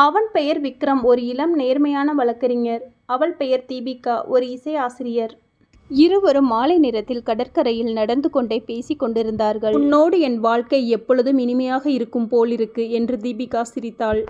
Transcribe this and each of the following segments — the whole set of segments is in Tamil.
அவன் பெயர் விக்ரம், ஒரு இளம் நேர்மையான வழக்கறிஞர். அவள் பெயர் தீபிகா, ஒரு இசை ஆசிரியர். இருவரும் மாலை நேரத்தில் கடற்கரையில் நடந்து கொண்டே பேசிக் கொண்டிருந்தார்கள். உன்னோடு என் வாழ்க்கை எப்பொழுதும் இனிமையாக இருக்கும் போலிருக்கு என்று தீபிகா சிரித்தாள்.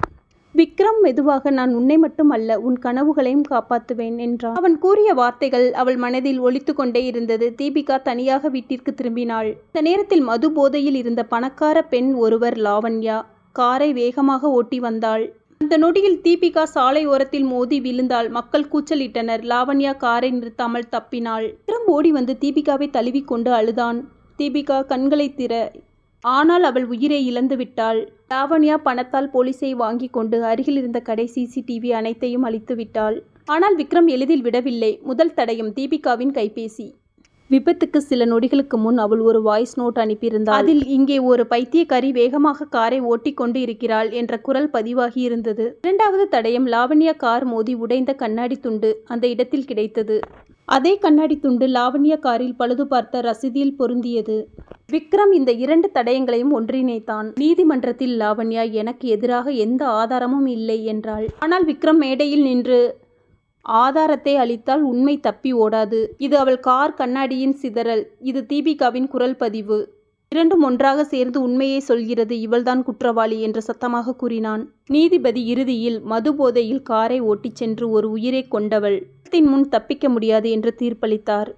விக்ரம் மெதுவாக, நான் உன்னை மட்டும் அல்ல, உன் கனவுகளையும் காப்பாற்றுவேன் என்றான். அவன் கூறிய வார்த்தைகள் அவள் மனதில் ஒலித்து கொண்டே இருந்தது. தீபிகா தனியாக வீட்டிற்கு திரும்பினாள். இந்த நேரத்தில் மது போதையில் இருந்த பணக்கார பெண் ஒருவர், லாவண்யா, காரை வேகமாக ஓட்டி வந்தாள். அந்த நொடியில் தீபிகா சாலை ஓரத்தில் மோதி விழுந்தாள். மக்கள் கூச்சலிட்டனர். லாவண்யா காரை நிறுத்தாமல் தப்பினாள். விக்ரம் ஓடி வந்து தீபிகாவை தழுவிக்கொண்டு அழுதான். தீபிகா கண்களை திற, ஆனால் அவள் உயிரை இழந்து விட்டாள். லாவண்யா பணத்தால் போலீஸை வாங்கி கொண்டு அருகில் இருந்த கடை CCTV அனைத்தையும் அழித்து விட்டாள். ஆனால் விக்ரம் எளிதில் விடவில்லை. முதல் தடயம் தீபிகாவின் கைபேசி. விபத்துக்கு சில நொடிகளுக்கு முன் அவள் ஒரு வாய்ஸ் நோட் அனுப்பியிருந்தாள். அதில், இங்கே ஒரு பைத்தியக்காரி வேகமாக காரை ஓட்டி கொண்டு இருக்கிறாள் என்ற குரல் பதிவாகி இருந்தது. இரண்டாவது தடயம் லாவண்யா கார் மோதி உடைந்த கண்ணாடி துண்டு அந்த இடத்தில் கிடைத்தது. அதே கண்ணாடி துண்டு லாவண்யா காரில் பழுது பார்த்த ரசீதியில் பொருந்தியது. விக்ரம் இந்த இரண்டு தடயங்களையும் ஒன்றிணைத்தான். நீதிமன்றத்தில் லாவண்யா, எனக்கு எதிராக எந்த ஆதாரமும் இல்லை என்றாள். ஆனால் விக்ரம் மேடையில் நின்று, ஆதாரத்தை அளித்தால் உண்மை தப்பி ஓடாது. இது அவள் கார் கண்ணாடியின் சிதறல், இது தீபிகாவின் குரல் பதிவு. இரண்டும் ஒன்றாக சேர்ந்து உண்மையை சொல்கிறது, இவள்தான் குற்றவாளி என்று சத்தமாக கூறினான். நீதிபதி இறுதியில், மது போதையில் காரை ஓட்டிச் சென்று ஒரு உயிரை கொண்டவள் முன் தப்பிக்க முடியாது என்று தீர்ப்பளித்தார்.